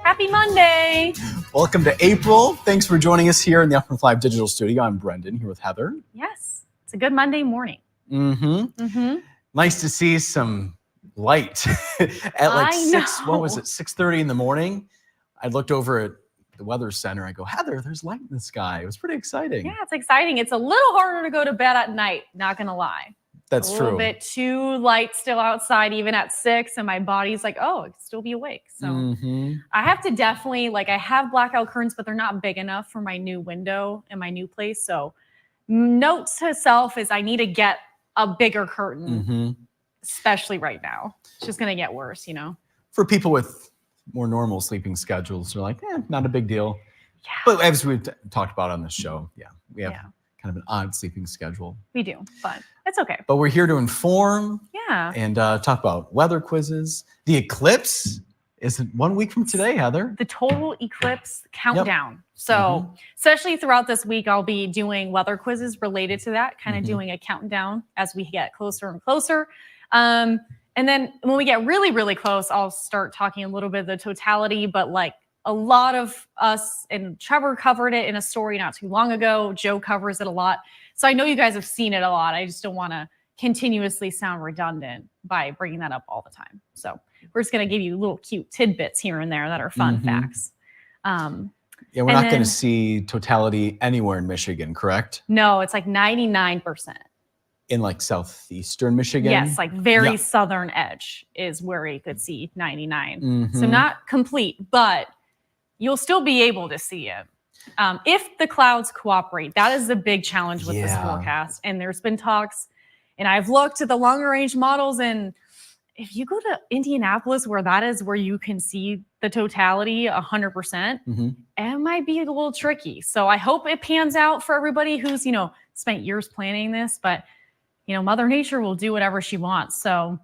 Happy Monday. Welcome to April. Thanks for joining us here in the Upper 5 Digital Studio. I'm Brendan, here with Heather. Yes, it's a good Monday morning. Nice to see some light at like 6:30 in the morning. I looked over at the weather center. I go, Heather, there's light in the sky. It was pretty exciting. Yeah, it's exciting. It's a little harder to go to bed at night, not gonna lie. That's true. A little bit too light still outside, even at 6, and my body's like, oh, I can still be awake. So I have to definitely, I have blackout curtains, but they're not big enough for my new window in my new place. So note to self is I need to get a bigger curtain, especially right now. It's just gonna get worse, For people with more normal sleeping schedules, they're like, not a big deal. Yeah. But as we've talked about on the show, we have kind of an odd sleeping schedule. We do, but it's okay. But we're here to inform and talk about weather quizzes. The eclipse is 1 week from today, Heather. The total eclipse countdown. So especially throughout this week, I'll be doing weather quizzes related to that, kind of doing a countdown as we get closer and closer. And then when we get really, really close, I'll start talking a little bit of the totality, but a lot of us, and Trevor covered it in a story not too long ago. Joe covers it a lot. So I know you guys have seen it a lot. I just don't want to continuously sound redundant by bringing that up all the time. So we're just going to give you little cute tidbits here and there that are fun facts. We're not going to see totality anywhere in Michigan, correct? No, it's 99%. In southeastern Michigan? Yes, very southern edge is where you could see 99. So not complete, but you'll still be able to see it. If the clouds cooperate, that is the big challenge with this forecast. And there's been talks, and I've looked at the longer range models, and if you go to Indianapolis, where that is where you can see the totality 100%, it might be a little tricky. So I hope it pans out for everybody who's, spent years planning this, but Mother Nature will do whatever she wants. So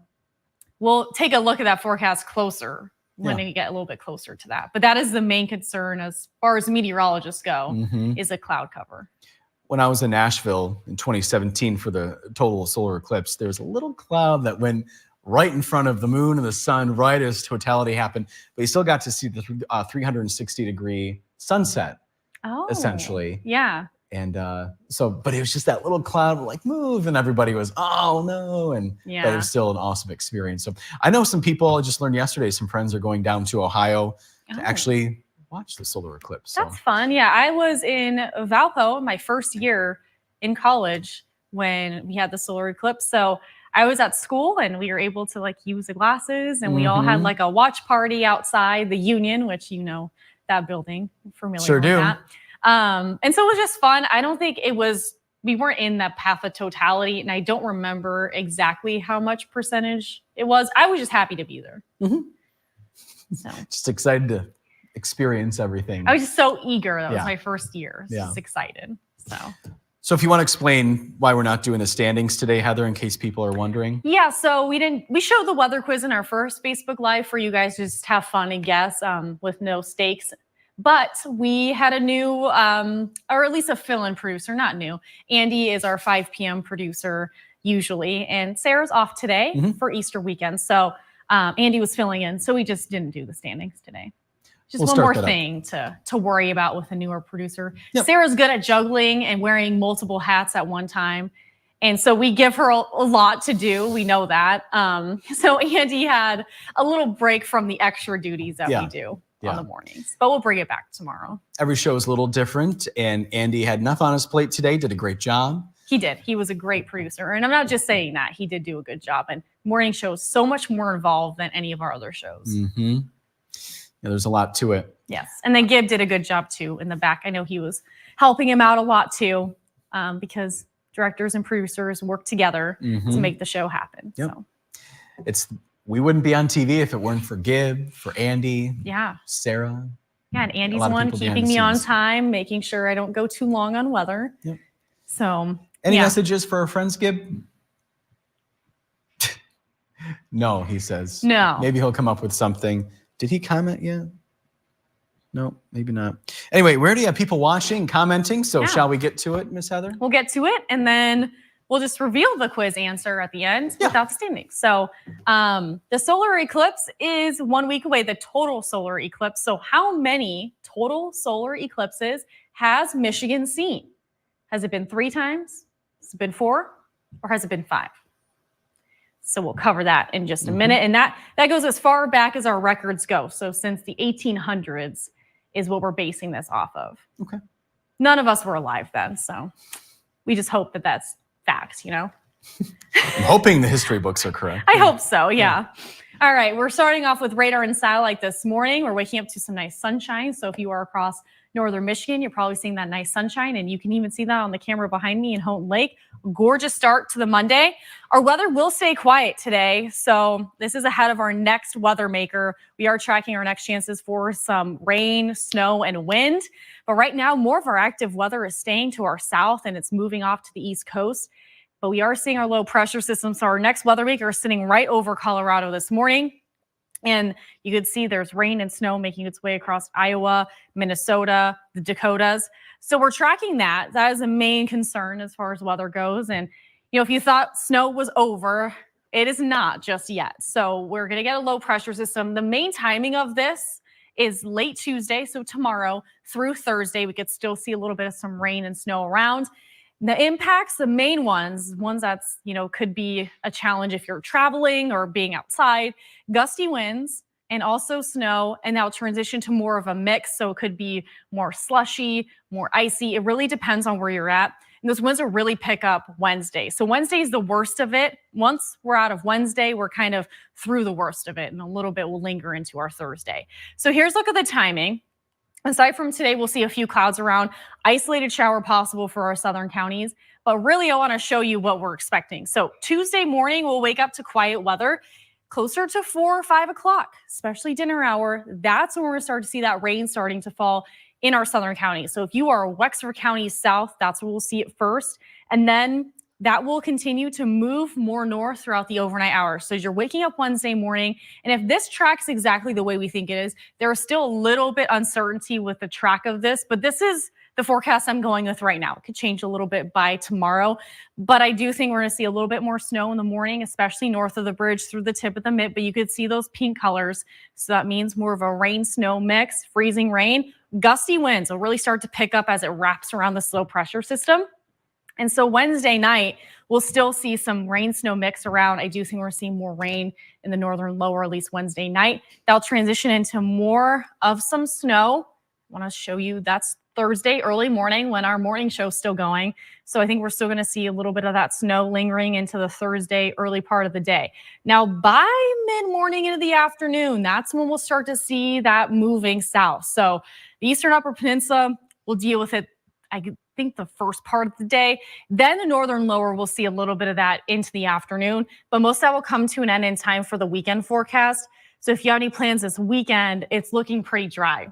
we'll take a look at that forecast closer when we get a little bit closer to that. But that is the main concern as far as meteorologists go, is a cloud cover. When I was in Nashville in 2017 for the total solar eclipse, there was a little cloud that went right in front of the moon and the sun right as totality happened. But you still got to see the 360-degree sunset, essentially. Yeah. And but it was just that little cloud move, and everybody was, oh no. And but it was still an awesome experience. So I know some people, I just learned yesterday, some friends are going down to Ohio to actually watch the solar eclipse. That's fun. Yeah, I was in Valpo my first year in college when we had the solar eclipse. So I was at school and we were able to use the glasses, and we all had a watch party outside the Union, which that building, familiar with that. And so it was just fun. I don't think we weren't in that path of totality, and I don't remember exactly how much percentage it was. I was just happy to be there. So just excited to experience everything. I was just so eager. That was my first year. Just excited. So if you want to explain why we're not doing the standings today, Heather, in case people are wondering. Yeah, so we showed the weather quiz in our first Facebook Live for you guys to just have fun and guess with no stakes. But we had a new, or at least a fill-in producer, not new. Andy is our 5 p.m. producer usually, and Sarah's off today for Easter weekend. So Andy was filling in, so we just didn't do the standings today. Just one more thing to worry about with a newer producer. Sarah's good at juggling and wearing multiple hats at one time. And so we give her a lot to do. We know that. So Andy had a little break from the extra duties that we do on the mornings, but we'll bring it back tomorrow. Every show is a little different, and Andy had enough on his plate today, did a great job. He did. He was a great producer, and I'm not just saying that. He did do a good job, and morning show is so much more involved than any of our other shows. There's a lot to it. Yes, and then Gib did a good job too in the back. I know he was helping him out a lot too, because directors and producers work together to make the show happen. So we wouldn't be on TV if it weren't for Gib, for Andy, Sarah. Yeah, and Andy's the one keeping me on time, making sure I don't go too long on weather. So any messages for our friends, Gib? No, he says. No. Maybe he'll come up with something. Did he comment yet? No, maybe not. Anyway, we already have people watching, commenting. So shall we get to it, Miss Heather? We'll get to it. And then we'll just reveal the quiz answer at the end without standing. So the solar eclipse is 1 week away, the total solar eclipse. So how many total solar eclipses has Michigan seen? Has it been 3 times? Has it been 4? Or has it been 5? So we'll cover that in just a minute. And that goes as far back as our records go. So since the 1800s is what we're basing this off of. Okay. None of us were alive then, so we just hope that that's facts, you know? I'm hoping the history books are correct. I hope so, yeah. All right, we're starting off with radar and satellite this morning. We're waking up to some nice sunshine. So if you are across northern Michigan, you're probably seeing that nice sunshine, and you can even see that on the camera behind me in Houghton Lake. Gorgeous start to the Monday. Our weather will stay quiet today, so this is ahead of our next weather maker. We are tracking our next chances for some rain, snow, and wind. But right now, more of our active weather is staying to our south, and it's moving off to the east coast. But we are seeing our low pressure system, so our next weather maker is sitting right over Colorado this morning. And you could see there's rain and snow making its way across Iowa, Minnesota, the Dakotas. So we're tracking that. That is a main concern as far as weather goes. And, you know, if you thought snow was over, it is not just yet. So we're going to get a low pressure system. The main timing of this is late Tuesday, so tomorrow through Thursday. We could still see a little bit of some rain and snow around. The impacts, the main ones that's, you know, could be a challenge if you're traveling or being outside, gusty winds and also snow, and now transition to more of a mix. So it could be more slushy, more icy. It really depends on where you're at. And those winds will really pick up Wednesday. So Wednesday is the worst of it. Once we're out of Wednesday, we're kind of through the worst of it, and a little bit will linger into our Thursday. So here's a look at the timing. Aside from today, we'll see a few clouds around, isolated shower possible for our southern counties. But really, I want to show you what we're expecting. So Tuesday morning, we'll wake up to quiet weather closer to 4 or 5 o'clock, especially dinner hour. That's when we're going to start to see that rain starting to fall in our southern counties. So if you are Wexford County south, that's where we'll see it first. And then that will continue to move more north throughout the overnight hours. So as you're waking up Wednesday morning, and if this tracks exactly the way we think it is, there is still a little bit uncertainty with the track of this, but this is the forecast I'm going with right now. It could change a little bit by tomorrow, but I do think we're going to see a little bit more snow in the morning, especially north of the bridge through the tip of the mid, but you could see those pink colors. So that means more of a rain-snow mix, freezing rain. Gusty winds will really start to pick up as it wraps around the low pressure system. And so Wednesday night, we'll still see some rain snow mix around. I do think we're seeing more rain in the northern lower, at least Wednesday night. That'll transition into more of some snow. I want to show you that's Thursday early morning when our morning show's still going. So I think we're still going to see a little bit of that snow lingering into the Thursday early part of the day. Now by mid-morning into the afternoon, that's when we'll start to see that moving south. So the eastern upper peninsula will deal with it, I think, the first part of the day. Then the northern lower will see a little bit of that into the afternoon, but most of that will come to an end in time for the weekend forecast. So if you have any plans this weekend, it's looking pretty dry.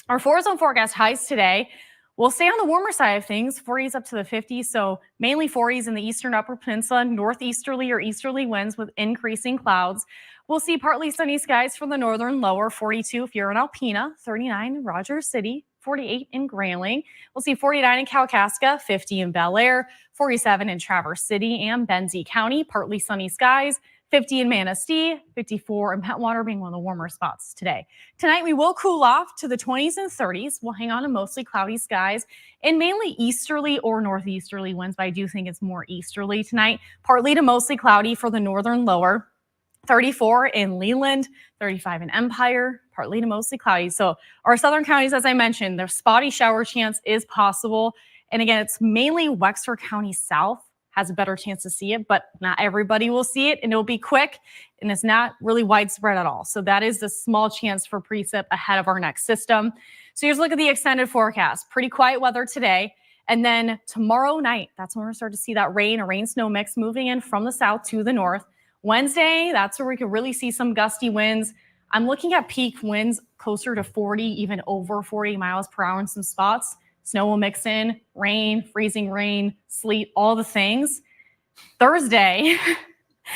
Our 4-zone forecast highs today will stay on the warmer side of things, 40s up to the 50s. So mainly 40s in the eastern upper peninsula, northeasterly or easterly winds with increasing clouds. We'll see partly sunny skies from the northern lower, 42 if you're in Alpena, 39 in Rogers City, 48 in Grayling. We'll see 49 in Kalkaska, 50 in Bel Air, 47 in Traverse City and Benzie County, partly sunny skies, 50 in Manistee, 54 in Pentwater being one of the warmer spots today. Tonight, we will cool off to the 20s and 30s. We'll hang on to mostly cloudy skies and mainly easterly or northeasterly winds, but I do think it's more easterly tonight. Partly to mostly cloudy for the northern lower. 34 in Leland, 35 in Empire, partly to mostly cloudy. So our southern counties, as I mentioned, their spotty shower chance is possible. And again, it's mainly Wexford County south has a better chance to see it, but not everybody will see it, and it'll be quick, and it's not really widespread at all. So that is the small chance for precip ahead of our next system. So here's a look at the extended forecast. Pretty quiet weather today. And then tomorrow night, that's when we're going to start to see that rain, a rain-snow mix moving in from the south to the north. Wednesday, that's where we could really see some gusty winds. I'm looking at peak winds closer to 40, even over 40 miles per hour in some spots. Snow will mix in, rain, freezing rain, sleet, all the things. Thursday,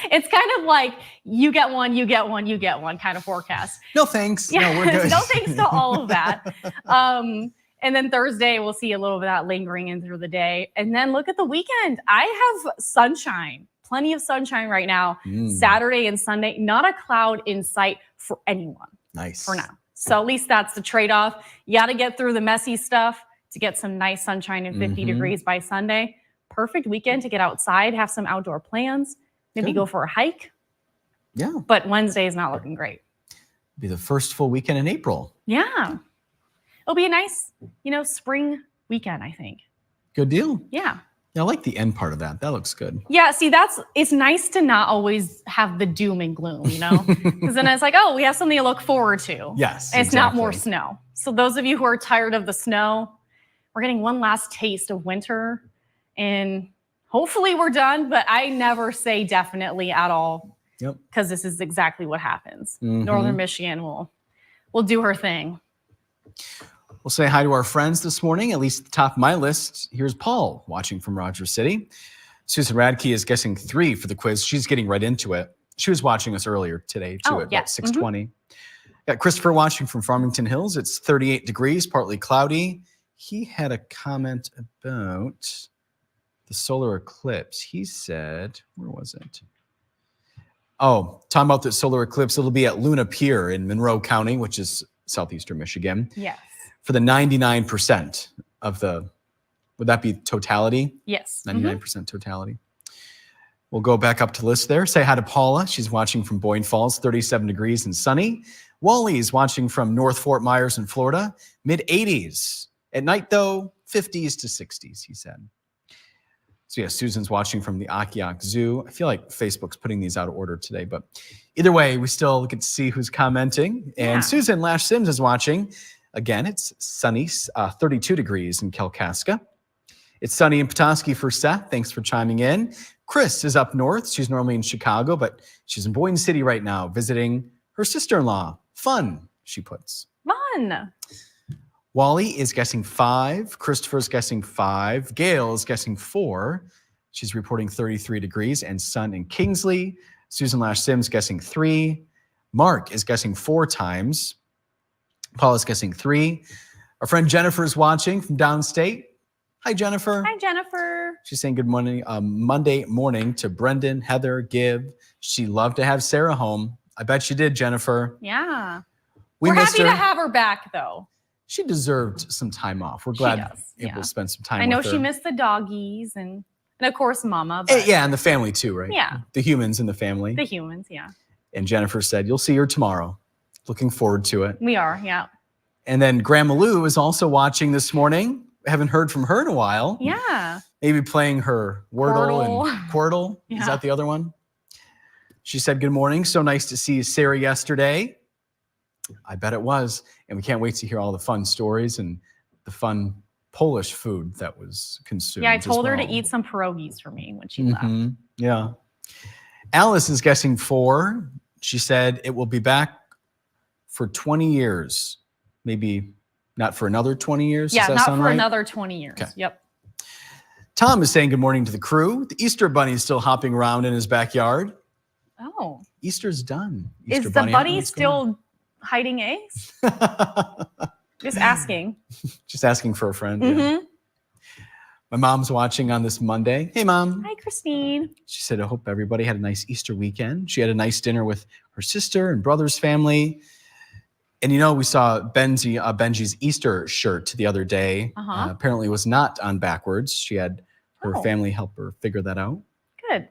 it's kind of like you get one, you get one, you get one kind of forecast. No thanks. Yeah, no, we're good. No thanks to all of that. And then Thursday, we'll see a little bit of that lingering in through the day. And then look at the weekend. I have sunshine, plenty of sunshine right now. Saturday and Sunday, not a cloud in sight for anyone. Nice. For now. So at least that's the trade-off. You got to get through the messy stuff to get some nice sunshine and 50 degrees by Sunday. Perfect weekend to get outside, have some outdoor plans, maybe go for a hike. Yeah. But Wednesday is not looking great. Be the first full weekend in April. Yeah. It'll be a nice, spring weekend, I think. Good deal. Yeah. I like the end part of that. That looks good. Yeah, see, it's nice to not always have the doom and gloom, Because then it's like, oh, we have something to look forward to. Yes. And it's not more snow. So those of you who are tired of the snow, we're getting one last taste of winter. And hopefully we're done, but I never say definitely at all. Yep. Because this is exactly what happens. Northern Michigan will do her thing. We'll say hi to our friends this morning, at least at the top of my list. Here's Paul watching from Rogers City. Susan Radke is guessing 3 for the quiz. She's getting right into it. She was watching us earlier today, too, at about 6:20. Got Christopher watching from Farmington Hills. It's 38 degrees, partly cloudy. He had a comment about the solar eclipse. He said, where was it? Oh, talking about the solar eclipse. It'll be at Luna Pier in Monroe County, which is southeastern Michigan. Yes. For the 99% of would that be totality? Yes. 99% totality. We'll go back up to list there. Say hi to Paula. She's watching from Boyne Falls, 37 degrees and sunny. Wally's watching from North Fort Myers in Florida, mid-80s. At night, though, 50s to 60s, he said. So yeah, Susan's watching from the Akiak Zoo. I feel like Facebook's putting these out of order today, but either way, we still get to see who's commenting. And Susan Lash Sims is watching. Again, it's sunny, 32 degrees in Kalkaska. It's sunny in Petoskey for Seth. Thanks for chiming in. Chris is up north. She's normally in Chicago, but she's in Boyne City right now visiting her sister-in-law. Fun, she puts. Fun. Wally is guessing 5. Christopher's guessing 5. Gail is guessing 4. She's reporting 33 degrees and sun in Kingsley. Susan Lash Sims guessing 3. Mark is guessing 4 times. Paul is guessing 3. Our friend Jennifer is watching from downstate. Hi, Jennifer. Hi, Jennifer. She's saying good morning, Monday morning to Brendan, Heather, Gibb. She loved to have Sarah home. I bet she did, Jennifer. Yeah. We We're missed happy her. to have her back, though. She deserved some time off. We're glad able to spend some time with her. I know she missed the doggies and of course, Mama. But yeah, and the family too, right? Yeah. The humans in the family. The humans, yeah. And Jennifer said, you'll see her tomorrow. Looking forward to it. We are, yeah. And then Grandma Lou is also watching this morning. Haven't heard from her in a while. Yeah. Maybe playing her Wordle and Quirtle. Yeah. Is that the other one? She said, good morning. So nice to see Sarah yesterday. I bet it was. And we can't wait to hear all the fun stories and the fun Polish food that was consumed. Yeah, I told her to eat some pierogies for me when she left. Yeah. Alice is guessing 4. She said it will be back for 20 years. Maybe not for another 20 years. Yeah, Does that not sound for right? another 20 years. Okay. Yep. Tom is saying good morning to the crew. The Easter bunny is still hopping around in his backyard. Oh. Easter's done. Is the bunny still hiding eggs? Just asking. Just asking for a friend. Yeah. My mom's watching on this Monday. Hey, Mom. Hi, Christine. She said, I hope everybody had a nice Easter weekend. She had a nice dinner with her sister and brother's family. And, you know, we saw Benji's Easter shirt the other day. Apparently it was not on backwards. She had her family help her figure that out. Good.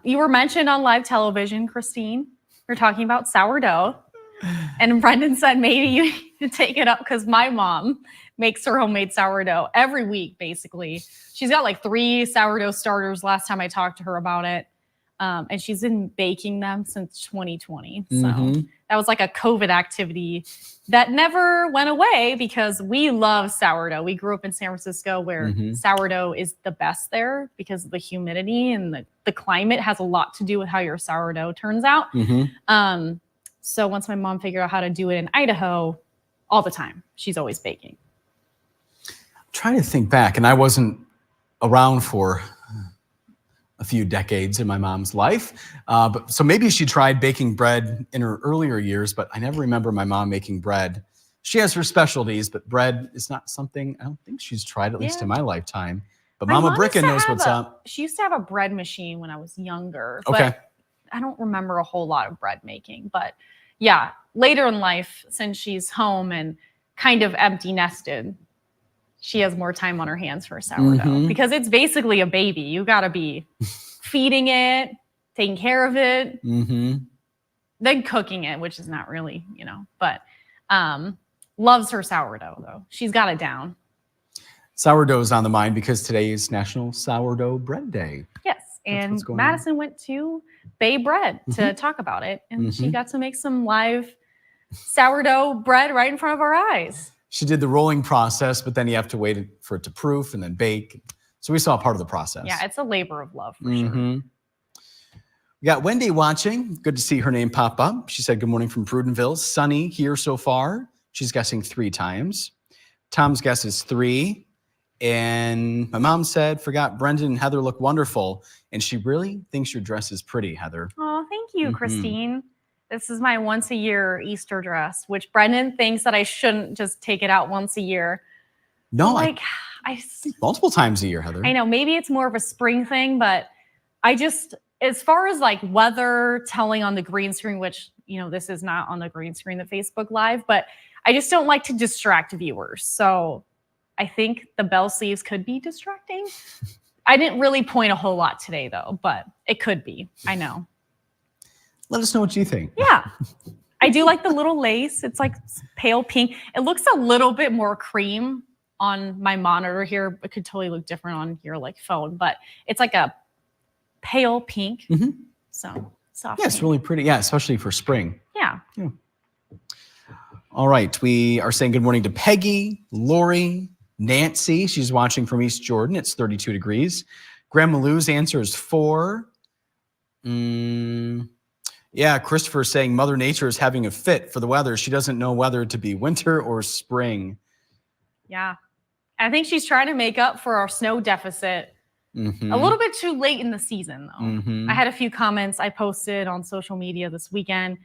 You were mentioned on live television, Christine. We're talking about sourdough. And Brendan said, maybe you need to take it up because my mom makes her homemade sourdough every week, basically. She's got like 3 sourdough starters last time I talked to her about it. And she's been baking them since 2020. So that was like a COVID activity that never went away because we love sourdough. We grew up in San Francisco where sourdough is the best there because of the humidity and the climate has a lot to do with how your sourdough turns out. So once my mom figured out how to do it in Idaho, all the time, she's always baking. I'm trying to think back, and I wasn't around for a few decades in my mom's life. So maybe she tried baking bread in her earlier years, but I never remember my mom making bread. She has her specialties, but bread is not something I don't think she's tried, at least in my lifetime. But My Mama mom Bricca used to knows have what's up. She used to have a bread machine when I was younger. Okay. But I don't remember a whole lot of bread making. But yeah, later in life, since she's home and kind of empty nested, she has more time on her hands for sourdough because it's basically a baby. You got to be feeding it, taking care of it, then cooking it, which is not really, but loves her sourdough though. She's got it down. Sourdough is on the mind because today is National Sourdough Bread Day. Yes, and Madison went to Bay Bread to talk about it, and she got to make some live sourdough bread right in front of our eyes. She did the rolling process, but then you have to wait for it to proof and then bake. So we saw part of the process. Yeah, it's a labor of love for sure. We got Wendy watching. Good to see her name pop up. She said, good morning from Prudenville. Sunny here so far. She's guessing 3 times. Tom's guess is 3. And my mom said, forgot Brendan and Heather look wonderful. And she really thinks your dress is pretty, Heather. Oh, thank you, Christine. This is my once a year Easter dress, which Brendan thinks that I shouldn't just take it out once a year. No, I multiple times a year, Heather. I know maybe it's more of a spring thing, but I just, as far as like weather telling on the green screen, which, this is not on the green screen, the Facebook Live, but I just don't like to distract viewers. So I think the bell sleeves could be distracting. I didn't really point a whole lot today though, but it could be. I know. Let us know what you think. Yeah. I do like the little lace. It's like pale pink. It looks a little bit more cream on my monitor here. It could totally look different on your like phone, but it's like a pale pink. So soft. Yeah, it's really pretty. Yeah, especially for spring. Yeah. All right. We are saying good morning to Peggy, Lori, Nancy. She's watching from East Jordan. It's 32 degrees. Grandma Lou's answer is 4. Yeah, Christopher saying Mother Nature is having a fit for the weather. She doesn't know whether to be winter or spring. Yeah. I think she's trying to make up for our snow deficit a little bit too late in the season, though. I had a few comments I posted on social media this weekend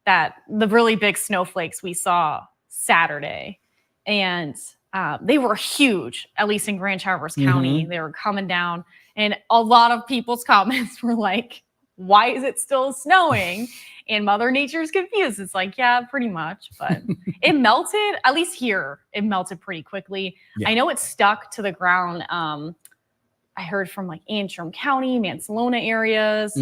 that the really big snowflakes we saw Saturday, and they were huge, at least in Grand Traverse County. They were coming down, and a lot of people's comments were like, why is it still snowing? And Mother Nature's confused. It's like, yeah, pretty much. But it melted, at least here, it melted pretty quickly. Yeah. I know it stuck to the ground. I heard from like Antrim County, Mansalona areas,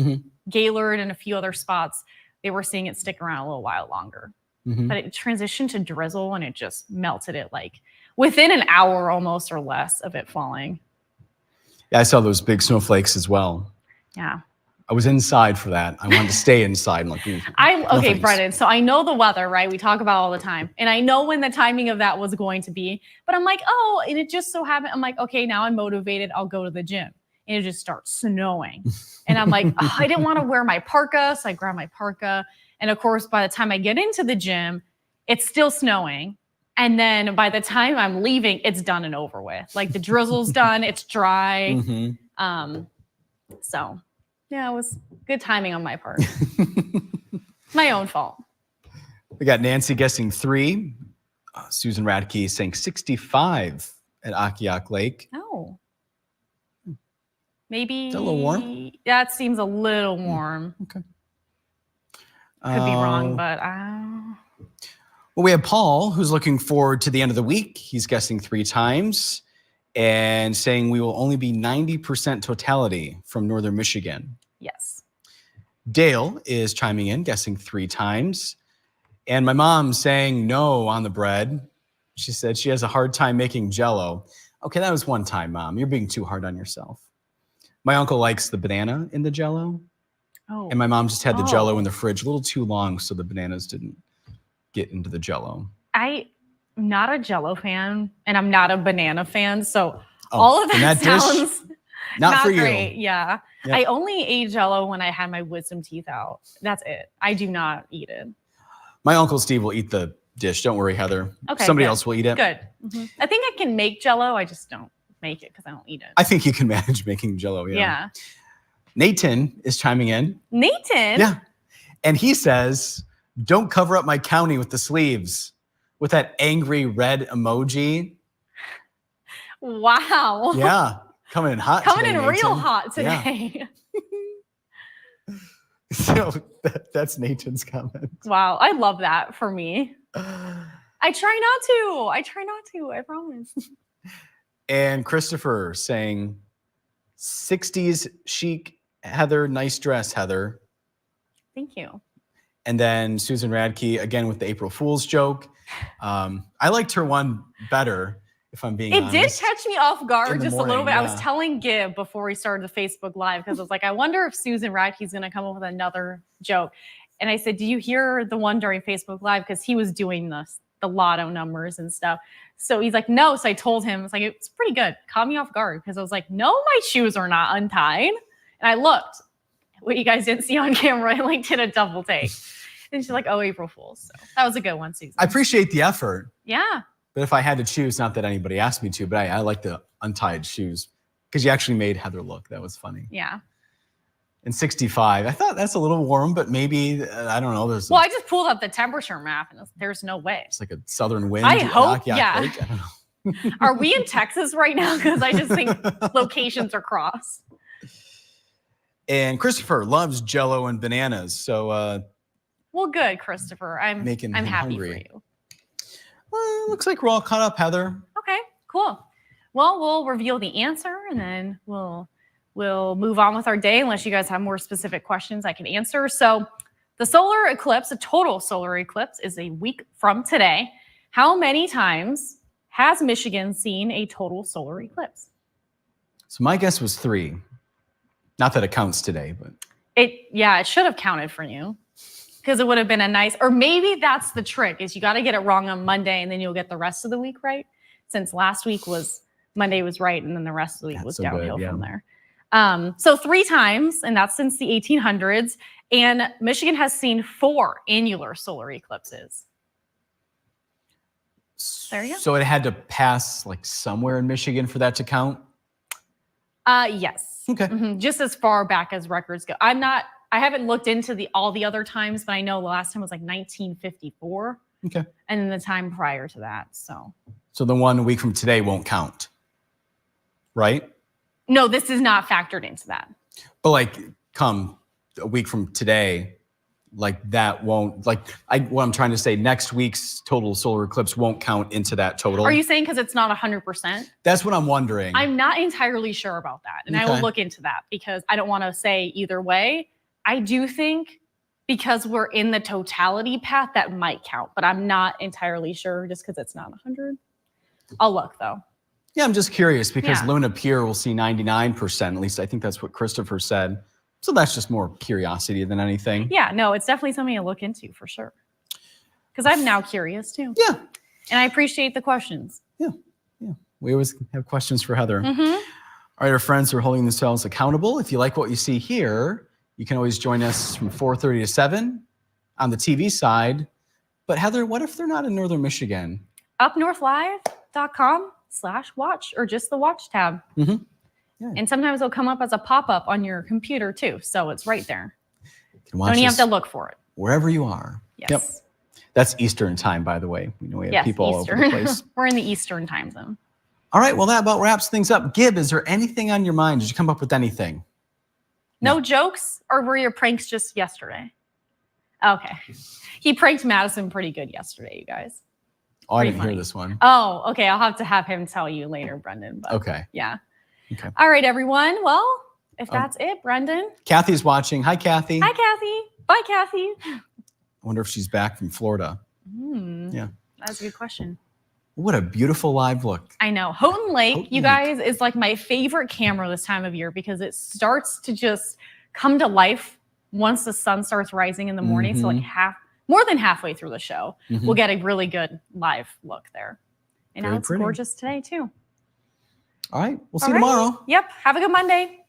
Gaylord, and a few other spots. They were seeing it stick around a little while longer. But it transitioned to drizzle, and it just melted it like within an hour almost or less of it falling. Yeah, I saw those big snowflakes as well. Yeah. I was inside for that. I wanted to stay inside. Okay, Brendan. So I know the weather, right? We talk about all the time. And I know when the timing of that was going to be. But I'm like, oh, and it just so happened. I'm like, okay, now I'm motivated. I'll go to the gym. And it just starts snowing. And I'm like, oh, I didn't want to wear my parka. So I grabbed my parka. And of course, by the time I get into the gym, it's still snowing. And then by the time I'm leaving, it's done and over with. Like the drizzle's done. It's dry. So... yeah, it was good timing on my part. My own fault. We got Nancy guessing 3. Susan Radke saying 65 at Akiak Lake. Oh. Maybe. Is that a little warm? That seems a little warm. Okay. Could be wrong, but well, we have Paul, who's looking forward to the end of the week. He's guessing 3 times and saying we will only be 90% totality from northern Michigan. Yes. Dale is chiming in, guessing 3 times. And my mom saying no on the bread. She said she has a hard time making Jell-O. Okay, that was one time, Mom. You're being too hard on yourself. My uncle likes the banana in the Jell-O. Oh. And my mom just had the Jell-O in the fridge a little too long, so the bananas didn't get into the Jell-O. I'm not a Jell-O fan, and I'm not a banana fan, so all of that sounds... Not for great. you. Yeah. Yep. I only ate Jell-O when I had my wisdom teeth out. That's it. I do not eat it. My Uncle Steve will eat the dish. Don't worry, Heather. Okay, somebody else will eat it. Good. I think I can make Jell-O. I just don't make it because I don't eat it. I think you can manage making Jell-O. Yeah. Nathan is chiming in. Nathan? Yeah. And he says, don't cover up my county with the sleeves, with that angry red emoji. Wow. Yeah, coming in hot. Coming today, in real Nathan. hot Yeah. today. So that's Nathan's comment. Wow, I love that for me. I try not to. I promise. And Christopher saying, 60s chic, Heather, nice dress, Heather. Thank you. And then Susan Radke, again, with the April Fool's joke. I liked her one better, if I'm being honest. It did catch me off guard just a little bit. Yeah. I was telling Gib before we started the Facebook Live, because I was like, I wonder if Susan Radke's going to come up with another joke. And I said, do you hear the one during Facebook Live? Because he was doing the lotto numbers and stuff. So he's like, no. So I told him, it's like, it's pretty good. Caught me off guard, because I was like, no, my shoes are not untied. And I looked. What you guys didn't see on camera, I like did a double take. And she's like, oh, April Fool's. So that was a good one, Susan. I appreciate the effort. Yeah. But if I had to choose, not that anybody asked me to, but I like the untied shoes, because you actually made Heather look. That was funny. Yeah. And 65, I thought that's a little warm, but maybe, I don't know. Well, I just pulled up the temperature map, and there's no way. It's like a southern wind. I hope, yeah. I don't know. Are we in Texas right now? Because I just think locations are crossed. And Christopher loves Jell-O and bananas. So, well, good, Christopher. I'm happy hungry. for you. Well, looks like we're all caught up, Heather. Okay, cool. Well, we'll reveal the answer, and then we'll move on with our day, unless you guys have more specific questions I can answer. So the solar eclipse, a total solar eclipse, is a week from today. How many times has Michigan seen a total solar eclipse? So my guess was 3. Not that it counts today, but it should have counted for you, because it would have been a nice, or maybe that's the trick, is you got to get it wrong on Monday, and then you'll get the rest of the week right. Since last week Monday was right, and then the rest of the week was downhill from there. So 3 times, and that's since the 1800s. And Michigan has seen 4 annular solar eclipses. There you go. So it had to pass like somewhere in Michigan for that to count? Yes. Okay. Mm-hmm. Just as far back as records go. I haven't looked into all the other times, but I know the last time was like 1954. Okay. And then the time prior to that. So the 1 week from today won't count, right? No, this is not factored into that. But like come a week from today, like that won't, what I'm trying to say, next week's total solar eclipse won't count into that total. Are you saying because it's not 100%? That's what I'm wondering. I'm not entirely sure about that. And I will look into that, because I don't want to say either way. I do think because we're in the totality path, that might count, but I'm not entirely sure just because it's not 100. I'll look though. Yeah, I'm just curious, because Luna Pier will see 99%. At least I think that's what Christopher said. So that's just more curiosity than anything. Yeah, no, it's definitely something to look into for sure. Because I'm now curious too. Yeah. And I appreciate the questions. Yeah. We always have questions for Heather. Mm-hmm. All right, our friends who are holding themselves accountable. If you like what you see here, you can always join us from 4:30 to 7 on the TV side. But Heather, what if they're not in Northern Michigan? upnorthlive.com/watch, or just the watch tab. Mm-hmm. Yeah. And sometimes it'll come up as a pop-up on your computer too. So it's right there. Don't you have to look for it. Wherever you are. Yes. Yep. That's Eastern time, by the way. We know we have people all over the place. We're in the Eastern time zone. All right. Well, that about wraps things up. Gib, is there anything on your mind? Did you come up with anything? No jokes? Or were your pranks just yesterday? Okay. He pranked Madison pretty good yesterday, you guys. Oh, I didn't hear this one. Oh, okay. I'll have to have him tell you later, Brendan. But okay. Yeah. Okay. All right, everyone. Well, if that's it, Brendan. Kathy's watching. Hi, Kathy. Hi, Kathy. Bye, Kathy. I wonder if she's back from Florida. Yeah. That's a good question. What a beautiful live look. I know. Houghton Lake, you guys, is like my favorite camera this time of year, because it starts to just come to life once the sun starts rising in the morning. So like more than halfway through the show, we'll get a really good live look there. And now it's gorgeous today too. All right. We'll see you tomorrow. Yep. Have a good Monday.